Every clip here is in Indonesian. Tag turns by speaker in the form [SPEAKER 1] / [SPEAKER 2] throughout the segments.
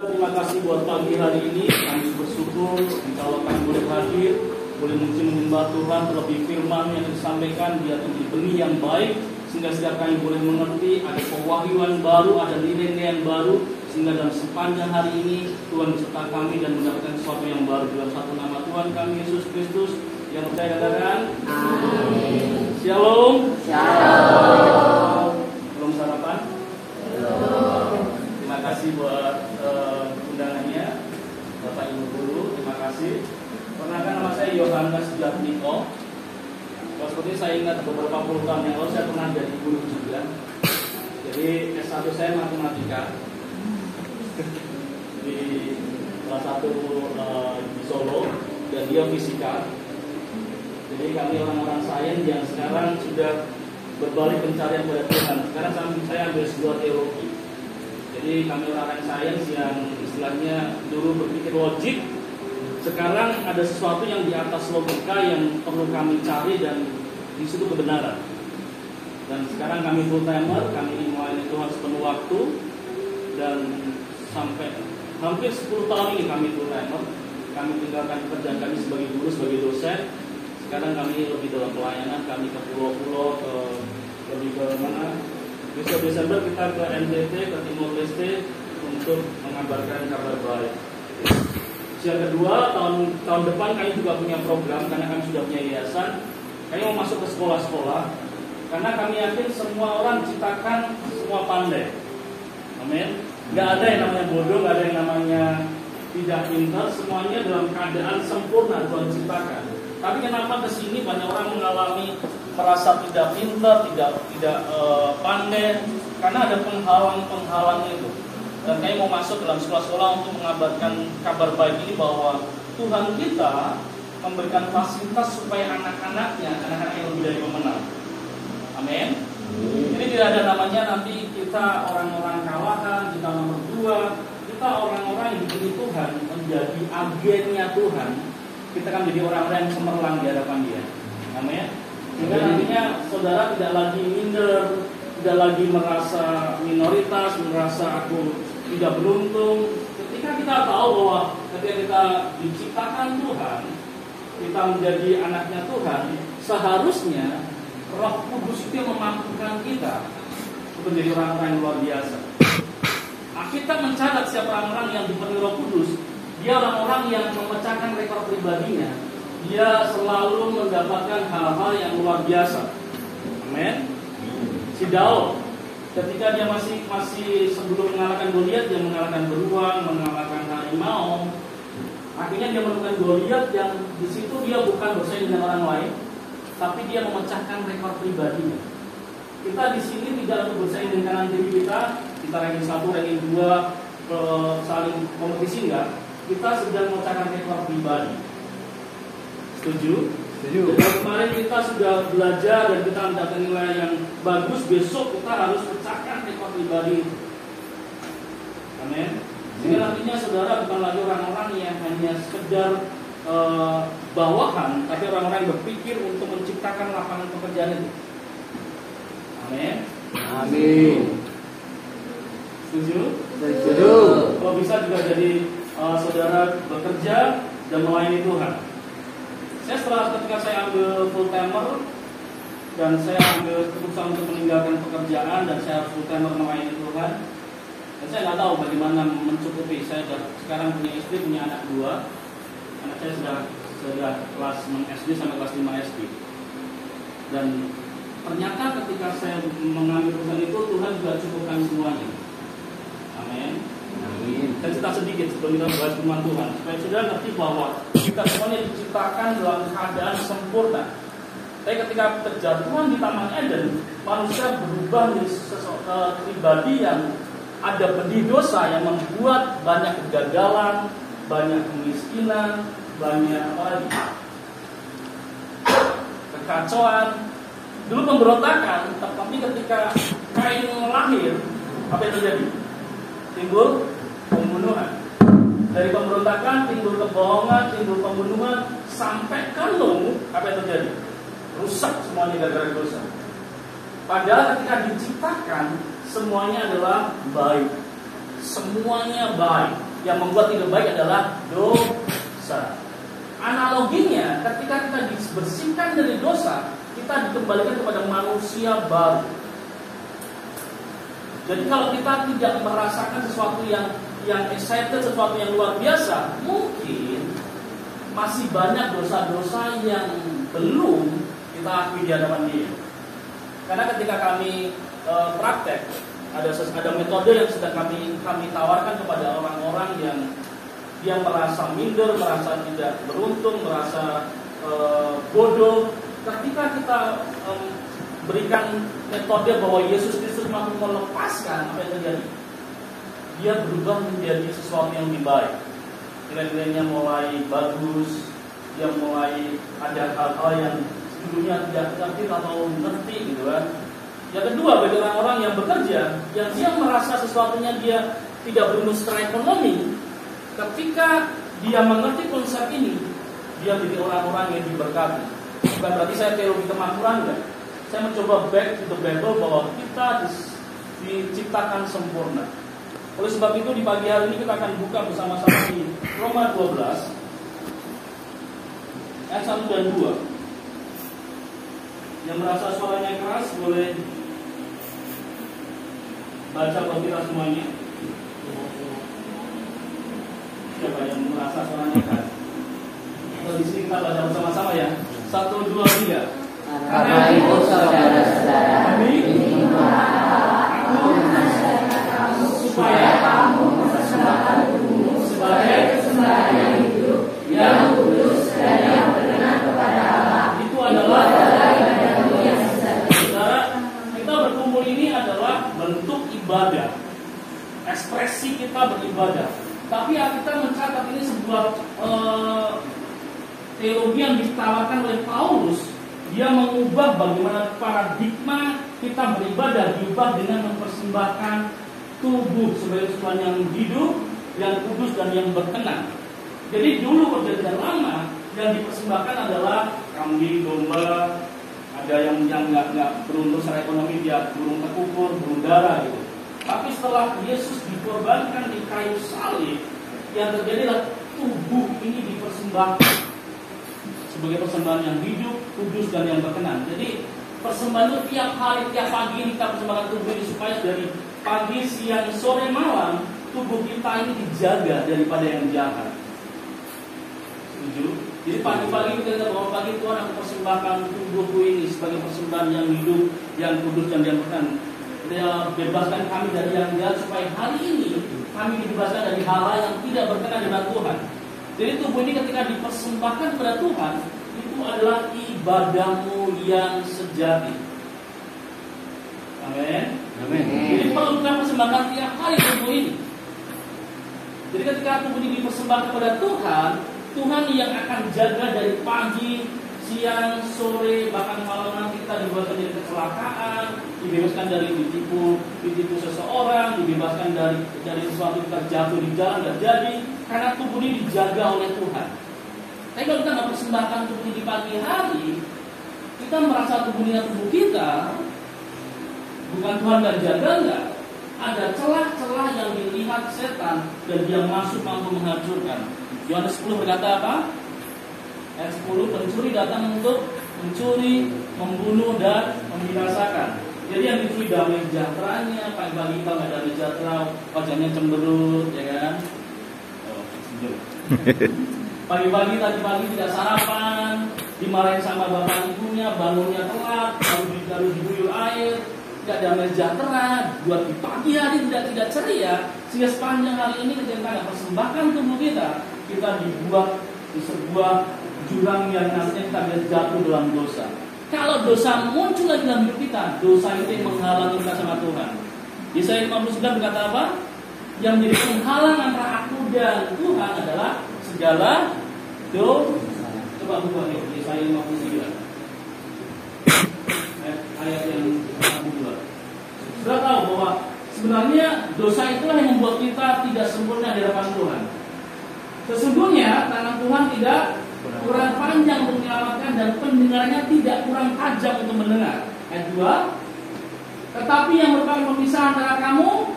[SPEAKER 1] Terima kasih buat pagi hari ini. Kami bersyukur kalau kami boleh hadir, boleh menyembah Tuhan, terlebih firman yang disampaikan dia menjadi benih yang baik, sehingga setiap kami boleh mengerti ada pewahyuan baru, ada nilai-nilai yang baru, sehingga dalam sepanjang hari ini Tuhan beserta kami dan mendapatkan sesuatu yang baru dalam satu nama Tuhan kami Yesus Kristus yang percaya katakan amin. Shalom. Shalom. Belum sarapan? Terima kasih buat undangannya Bapak Ibu Guru, terima kasih. Perkenalkan, nama saya Yohanes Jatmiko. Seperti saya ingat beberapa puluh tahun yang lalu saya pernah jadi guru juga. Jadi S1 saya matematika di salah satu di Solo, dan dia fisika. Jadi kami orang-orang sains yang sekarang sudah berbalik pencarian pada Tuhan. Sekarang saya ambil sebuah teologi. Jadi kami orang sains yang istilahnya dulu berpikir logik, sekarang ada sesuatu yang di atas logika yang perlu kami cari dan di situ kebenaran. Dan sekarang kami full timer, kami melayani Tuhan sepenuh waktu, dan sampai hampir 10 tahun ini kami full timer. Kami tinggalkan pekerjaan kami sebagai guru, sebagai dosen. Sekarang kami lebih dalam pelayanan, kami ke pulau-pulau, lebih ke mana? Besok Desember kita ke NTT, ke Timor Leste untuk mengabarkan kabar baik. Yang kedua, tahun depan kami juga punya program, karena kami sudah punya yayasan. Kami mau masuk ke sekolah-sekolah, karena kami yakin semua orang diciptakan semua pandai. Amin. Gak ada yang namanya bodoh, gak ada yang namanya tidak pintar, semuanya dalam keadaan sempurna Tuhan ciptakan. Tapi kenapa kesini banyak orang mengalami merasa tidak pintar, tidak pandai, karena ada penghalang itu. Dan kami mau masuk dalam sekolah-sekolah untuk mengabarkan kabar baik ini bahwa Tuhan kita memberikan fasilitas supaya anak-anak yang lebih dari pemenang. Amin. Ini tidak ada namanya nanti kita orang-orang kawakan, kita nomor 2, kita orang-orang yang diberi Tuhan menjadi agennya Tuhan. Kita akan menjadi orang-orang yang cemerlang di hadapan Dia. Amin. Sehingga nantinya saudara tidak lagi minder, tidak lagi merasa minoritas, merasa aku tidak beruntung. Ketika kita tahu bahwa ketika kita diciptakan Tuhan, kita menjadi anaknya Tuhan, seharusnya Roh Kudus itu yang memampukan kita untuk menjadi orang-orang yang luar biasa. Kita mencatat siapa orang-orang yang dipenuhi Roh Kudus. Dia orang-orang yang memecahkan rekor pribadinya. Dia selalu mendapatkan hal-hal yang luar biasa. Amin. Si Daud, ketika dia masih sebelum mengalahkan Goliat, dia mengalahkan beruang, mengalahkan harimau. Akhirnya dia menemukan Goliat yang di situ dia bukan bersaing dengan orang lain, tapi dia memecahkan rekor pribadinya. Kita di sini tidak untuk bersaing dengan kanan diri kita ranking 1, ranking 2, saling kompetisi enggak. Kita sedang memecahkan rekor pribadi. Setuju? Setuju. Dan kemarin kita sudah belajar dan kita mendapatkan nilai yang bagus. Besok kita harus pecahkan rekor pribadi. Amin. Sehingga nantinya saudara bukan lagi orang-orang yang hanya sekedar bawahan, tapi orang-orang yang berpikir untuk menciptakan lapangan pekerjaan itu. Amin. Amin. Setuju? Setuju. Kalau bisa juga jadi saudara bekerja dan melayani Tuhan. Ketika saya ambil full timer dan saya ambil keputusan untuk meninggalkan pekerjaan dan saya full timer melayani Tuhan, dan saya nggak tahu bagaimana mencukupi. Saya sekarang punya istri, punya anak 2. Anak saya sudah kelas 6 SD sampai kelas 5 SD. Dan ternyata ketika saya mengambil keputusan itu, Tuhan juga cukupkan semuanya. Amin. Dan cerita sedikit sebelum kita membahas firman Tuhan, supaya saudara ngerti bahwa kita semuanya diciptakan dalam keadaan sempurna. Tapi ketika terjatuhan di Taman Eden, manusia berubah menjadi pribadi yang ada benih dosa yang membuat banyak kegagalan, banyak kemiskinan, banyak apa lagi? Kekacauan. Dulu pemberontakan, tapi ketika Kain lahir, apa yang terjadi? Timbul pembunuhan. Dari pemberontakan timbul kebohongan, timbul pembunuhan, sampai ke Nuh, apa yang terjadi? Rusak semuanya gara-gara dosa. Padahal ketika diciptakan semuanya adalah baik. Semuanya baik. yang membuat hidup baik adalah dosa. Analoginya, ketika kita dibersihkan dari dosa, kita dikembalikan kepada manusia baru. Jadi kalau kita tidak merasakan sesuatu yang excited, sesuatu yang luar biasa, mungkin masih banyak dosa-dosa yang belum kita akui di hadapan Dia. Karena ketika kami praktek, ada metode yang sedang kami tawarkan kepada orang-orang yang dia merasa minder, merasa tidak beruntung, merasa bodoh. Ketika kita berikan metode bahwa Yesus Kristus mampu melepaskan, apa yang terjadi? Dia berubah menjadi sesuatu yang lebih baik. Nilai-nilainya mulai bagus, dia mulai ada hal-hal yang dulunya tidak ngerti atau ngerti gitu kan. Yang kedua, bagi orang-orang yang bekerja, yang dia merasa sesuatunya dia tidak beruntung secara ekonomi, ketika dia mengerti konsep ini, dia menjadi orang-orang yang diberkati. Bukan berarti saya teologi kemakmuran, enggak. Saya mencoba back to the Bible bahwa kita diciptakan sempurna. Oleh sebab itu di pagi hari ini kita akan buka bersama-sama di Roma 12 ayat 1 dan 2. Yang merasa suaranya keras boleh baca buat kita semuanya. Siapa yang merasa suaranya keras? Atau di sini kita baca bersama-sama ya. 1, 2, 3.
[SPEAKER 2] Karena itu saudara-saudara, ini aku menasihatkan kamu supaya kamu mempersembahkan tubuhmu sebagai persembahan yang hidup, yang kudus dan yang berkenan kepada Allah.
[SPEAKER 1] Itu adalah
[SPEAKER 2] ibadahmu yang sejati.
[SPEAKER 1] Saudara, kita berkumpul ini adalah bentuk ibadah, ekspresi kita beribadah. Tapi kita mencatat ini sebuah teologi yang ditawarkan oleh Paulus. Dia mengubah bagaimana paradigma kita beribadah, diubah dengan mempersembahkan tubuh sebagai sesuatu yang hidup, yang kudus dan yang berkenan. Jadi dulu perjanjian lama yang dipersembahkan adalah kambing, domba, ada yang nggak beruntung secara ekonomi, dia burung terkukur, burung dara gitu. Tapi setelah Yesus dikorbankan di kayu salib, yang terjadi adalah tubuh ini dipersembahkan sebagai persembahan yang hidup, kudus dan yang berkenan. Jadi persembahan itu tiap hari, tiap pagi kita persembahkan tubuh ini supaya dari pagi, siang, sore, malam tubuh kita ini dijaga daripada yang jahat. Setuju? Jadi pagi-pagi kita bahwa pagi Tuhan aku persembahkan tubuhku ini sebagai persembahan yang hidup, yang kudus dan yang berkenan. Dia bebaskan kami dari yang jahat supaya hari ini kami dibebaskan dari hal-hal yang tidak berkenan dengan Tuhan. Jadi tubuh ini ketika dipersembahkan kepada Tuhan, itu adalah ibadahmu yang sejati. Amin.
[SPEAKER 3] Amin.
[SPEAKER 1] Jadi perlu kita persembahkan tiap hari tubuh ini. Jadi ketika tubuh ini dipersembahkan kepada Tuhan, Tuhan yang akan jaga dari pagi, siang, sore, bahkan malam nanti kita dibebaskan dari kecelakaan, dibebaskan dari ditipu seseorang, dibebaskan dari sesuatu yang terjatuh di jalan dan jadi karena tubuh ini dijaga oleh Tuhan. Tapi kalau kita nggak persembahkan tubuh ini di pagi hari, kita merasa tubuh kita bukan Tuhan dan jaga enggak. Ada celah-celah yang dilihat setan dan dia masuk mampu menghancurkan. Yohanes 10 berkata apa? Ayat 10, pencuri datang untuk mencuri, membunuh dan membinasakan. Jadi yang dicuri damai sejahteranya, pagi-pagi kita nggak damai sejahtera, wajahnya cemberut, ya kan? Pagi-pagi tadi pagi tidak sarapan, dimarahin sama bapak ibunya, bangunnya telat, lalu diguyur air, tidak damai sejahtera, buat di pagi hari tidak ceria, sehingga sepanjang hari ini ketika persembahkan tubuh kita dibuat di sebuah jurang yang nantinya kita bisa jatuh dalam dosa. Kalau dosa muncul lagi dalam hidup kita, dosa itu yang menghalangi kita sama Tuhan. Yesaya 59 berkata apa? Yang menjadi penghalang antara aku dan Tuhan adalah segala dosa. Coba buka nih, Yesaya 59 ayat yang 62. Sudah tahu bahwa sebenarnya dosa itulah yang membuat kita tidak sempurna di hadapan Tuhan. Sesungguhnya tangan Tuhan tidak kurang panjang untuk menyelamatkan dan pendengarannya tidak kurang tajam untuk mendengar. Ayat 2. Tetapi yang merupakan pemisah antara kamu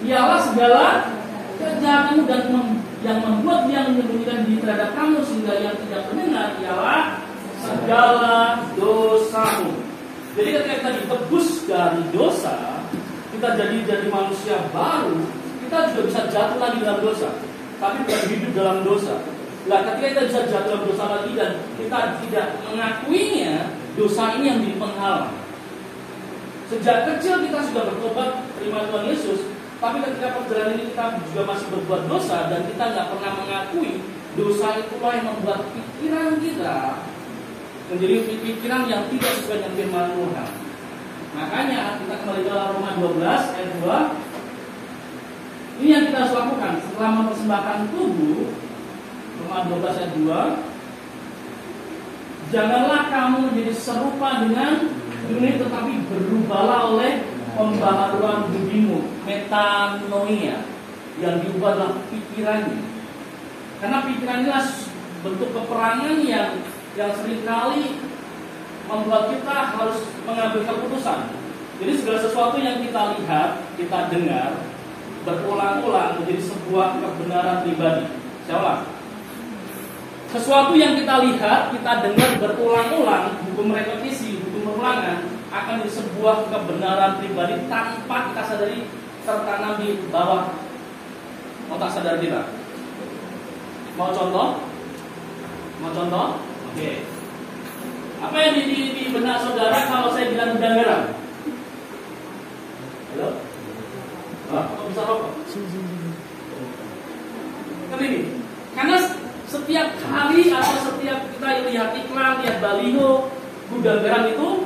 [SPEAKER 1] ialah segala kejahatan kamu dan yang membuat dia menyembunyikan diri terhadap kamu sehingga yang tidak mendengar ialah segala dosamu. Jadi ketika kita ditebus dari dosa, kita jadi manusia baru, kita juga bisa jatuh lagi dalam dosa, tapi bukan hidup dalam dosa. Nah, ketika kita bisa jatuh dalam dosa lagi dan kita tidak mengakuinya, dosa ini yang jadi penghalang. Sejak kecil kita sudah bertobat, terima Tuhan Yesus, tapi ketika perjalanan ini kita juga masih berbuat dosa dan kita nggak pernah mengakui, dosa itulah yang membuat pikiran kita menjadi pikiran yang tidak sesuai dengan firman Tuhan. Makanya kita kembali ke Roma 12 ayat 2. Ini yang kita harus lakukan setelah mempersembahkan tubuh. Roma 12 ayat 2. Janganlah kamu menjadi serupa dengan dunia, tetapi berubahlah oleh pembaharuan budimu, metanoia, yang diubah dalam pikirannya. Karena pikiran inilah bentuk peperangan yang seringkali membuat kita harus mengambil keputusan. Jadi segala sesuatu yang kita lihat, kita dengar berulang-ulang menjadi sebuah kebenaran pribadi. Saya ulang. Sesuatu yang kita lihat, kita dengar berulang-ulang, hukum repetisi, hukum ulangan akan menjadi sebuah kebenaran pribadi tanpa kita sadari, tertanam di bawah otak sadar kita. Mau contoh? Oke. Apa yang di benak saudara kalau saya bilang gudang garam? Halo? Kok bisa rokok? Kan ini. Karena setiap kali atau setiap kita lihat iklan, lihat baliho gudang garam itu,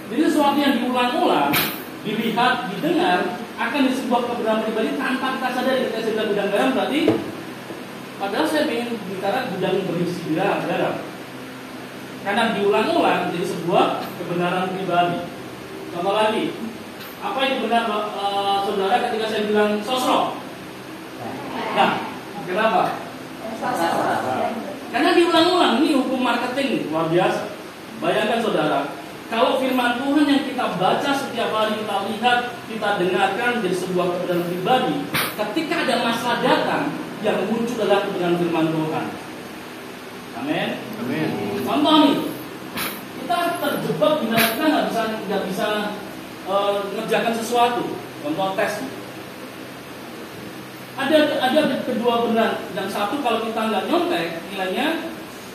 [SPEAKER 1] jadi sesuatu yang diulang-ulang, dilihat, didengar, akan di sebuah kebenaran pribadi tanpa kita sadari. Ketika saya bilang gudang garam berarti padahal saya ingin bicara gudang berisi garam. Karena diulang-ulang jadi sebuah kebenaran pribadi. Contoh lagi, apa yang benar saudara ketika saya bilang sosro? Nah, kenapa? Karena diulang-ulang, ini hukum marketing luar biasa. Bayangkan saudara, kalau firman Tuhan yang kita baca setiap hari, kita lihat, kita dengarkan jadi sebuah kebenaran pribadi, ketika ada masalah datang, yang muncul adalah kebenaran firman Tuhan. Amin. Contoh nih, kita terjebak di mana kita nggak bisa mengerjakan sesuatu. Contoh tes. Ada kedua benar. Yang satu kalau kita nggak nyontek nilainya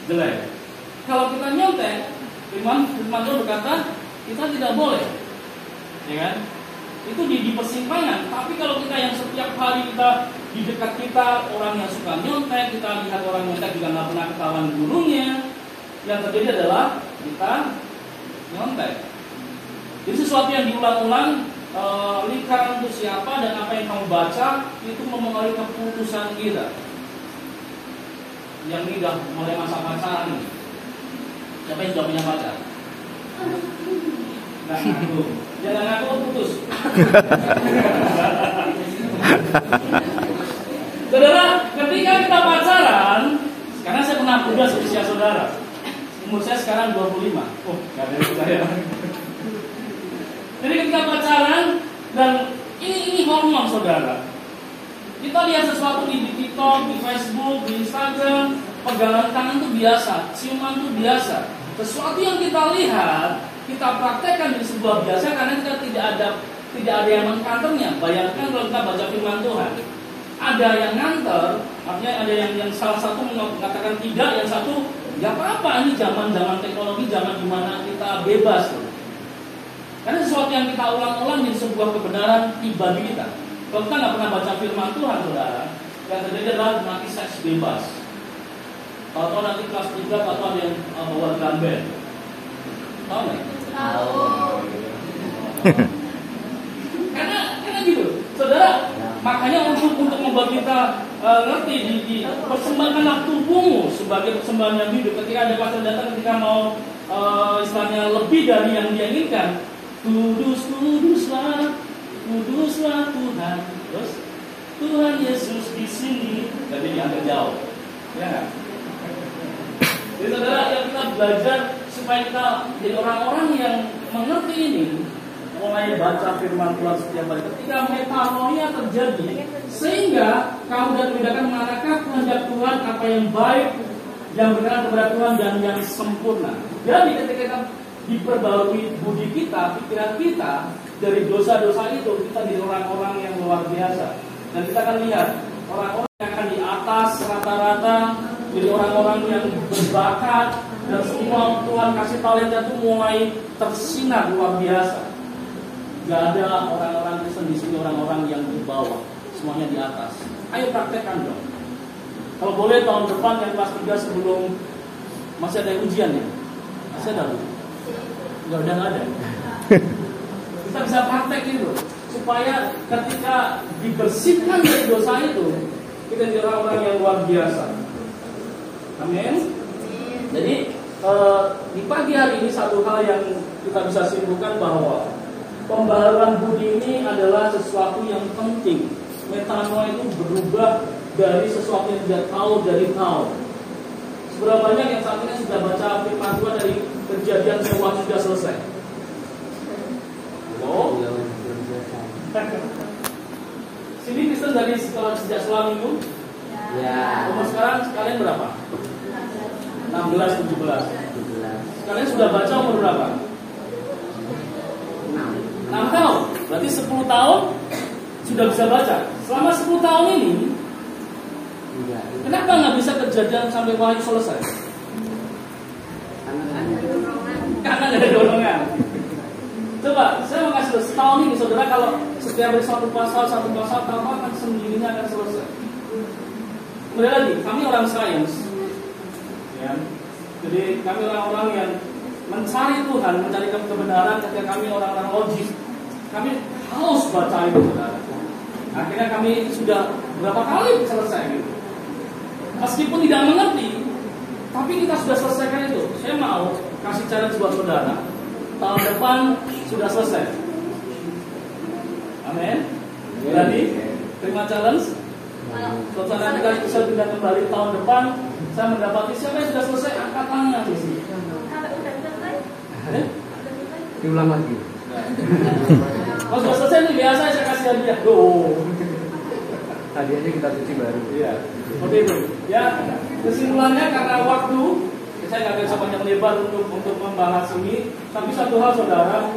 [SPEAKER 1] jelek. Kalau kita nyontek, firman Tuhan berkata kita tidak boleh, ya kan? Itu di persimpangan. Tapi kalau kita yang setiap hari kita di dekat kita orang yang suka nyontek, kita lihat orang nyontek juga nggak pernah ketahuan gurunya, yang terjadi adalah kita nyontek. Jadi sesuatu yang diulang-ulang, lingkaran untuk siapa dan apa yang kamu baca itu mempengaruhi keputusan kita. Yang ini udah mulai masa pacaran nih. Siapa yang sudah punya pacar? Nggak ngaku. Jangan ngaku putus. Saudara, ketika kita pacaran, karena saya pernah muda seusia saudara, umur saya sekarang 25. Oh, gak ada saya. Jadi ketika pacaran dan ini hormon saudara. Kita lihat sesuatu di TikTok, di Facebook, di Instagram, pegangan tangan itu biasa, ciuman itu biasa. Sesuatu yang kita lihat, kita praktekkan di sebuah biasa karena kita tidak ada yang mengkantornya. Bayangkan kalau kita baca firman Tuhan, ada yang nganter, artinya ada yang salah satu mengatakan tidak, yang satu ya apa-apa, ini zaman teknologi, zaman dimana kita bebas. Karena sesuatu yang kita ulang-ulang jadi sebuah kebenaran pribadi kita. Kalau kita nggak pernah baca firman Tuhan, saudara, yang terjadi adalah nanti seks bebas. Tahu nanti kelas 3 atau ada yang bawa drum band. Tahu nggak?
[SPEAKER 2] Tahu.
[SPEAKER 1] Karena gitu, saudara. Makanya untuk membuat kita ngerti di persembahkanlah tubuhmu sebagai persembahan yang hidup. Ketika ada pastor datang, ketika mau istilahnya lebih dari yang dia inginkan, kuduslah Tuhan. Terus Tuhan Yesus di sini. Tapi dianggap jauh, ya nggak? Jadi saudara, yang kita belajar supaya kita jadi orang-orang yang mengerti ini, mulai baca firman Tuhan setiap hari. Ketika metanoia terjadi, sehingga kamu dan membedakan manakah kehendak Tuhan, apa yang baik, yang berkenan kepada Tuhan dan yang sempurna. Jadi ketika kita diperbarui budi kita, pikiran kita dari dosa-dosa itu, kita jadi orang-orang yang luar biasa. Dan kita akan lihat orang-orang yang akan di atas rata-rata, jadi orang-orang yang berbakat, dan semua Tuhan kasih talenta itu mulai tersinar luar biasa. Gak ada orang-orang Kristen di sini, orang-orang yang di bawah, semuanya di atas. Ayo praktekkan dong. Kalau boleh tahun depan yang kelas 3 sebelum masih ada ujian ya, masih ada. Udah nggak ada. Kita bisa praktek itu supaya ketika dibersihkan dari dosa itu, kita jadi orang-orang yang luar biasa. Amin. Jadi di pagi hari ini satu hal yang kita bisa simpulkan bahwa pembaharuan budi ini adalah sesuatu yang penting. Metanoia itu berubah dari sesuatu yang tidak tahu dari tahu. Seberapa banyak yang saat ini sudah baca firman Tuhan dari Kejadian semua sudah selesai? Oh, sini Kristen dari sejak setelah minggu? Ya. Umur sekarang kalian berapa? 16, 17. Kalian sudah baca umur berapa? 6 tahun. Berarti 10 tahun sudah bisa baca. Selama 10 tahun ini, kenapa nggak bisa Kejadian sampai Wahyu selesai? Karena ada dorongan. Coba, saya mau kasih setahun ini, saudara, kalau setiap hari satu pasal, tahu akan sendirinya akan selesai. Kemudian lagi, kami orang sains, ya. Jadi kami orang-orang yang mencari Tuhan, mencari kebenaran. Ketika kami orang-orang logis, kami harus baca itu, saudara. Akhirnya kami sudah berapa kali selesai gitu. Meskipun tidak mengerti, tapi kita sudah selesaikan itu. Saya mau kasih challenge buat saudara. Tahun depan sudah selesai. Amin. Jadi terima challenge. Saudara kita bisa pindah kembali tahun depan. Saya mendapati siapa yang sudah selesai, angkat tangan di sini.
[SPEAKER 3] Diulang lagi.
[SPEAKER 1] Kalau sudah selesai ini biasa saya kasih hadiah.
[SPEAKER 3] Tadi aja kita cuci baru.
[SPEAKER 1] Iya. Seperti itu. Ya. Kesimpulannya karena waktu, saya nggak bisa banyak lebar untuk membahas ini. Tapi satu hal, saudara,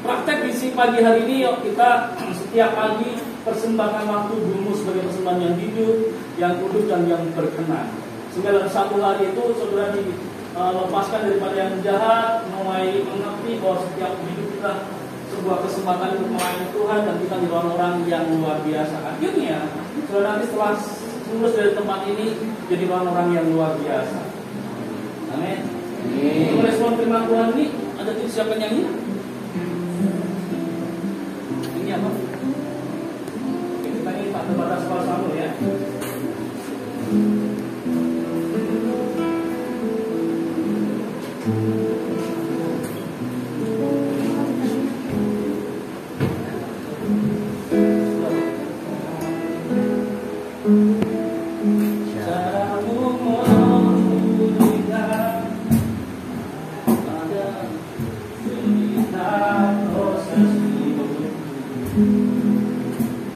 [SPEAKER 1] praktek di pagi hari ini, yuk kita setiap pagi persembahkan waktu dulu sebagai persembahan yang hidup, yang kudus dan yang berkenan. Sehingga dalam satu hari itu, saudara dilepaskan daripada yang jahat, mulai mengerti bahwa setiap hidup kita sebuah kesempatan untuk melayani Tuhan dan kita di orang-orang yang luar biasa. Akhirnya, saudara nanti setelah lulus dari tempat ini jadi orang-orang yang luar biasa. Amin. Untuk respon firman Tuhan ini ada siapa yang nyanyi? Ini apa? Oke, kita ini Pak Tebatas Kepala Samuel ya.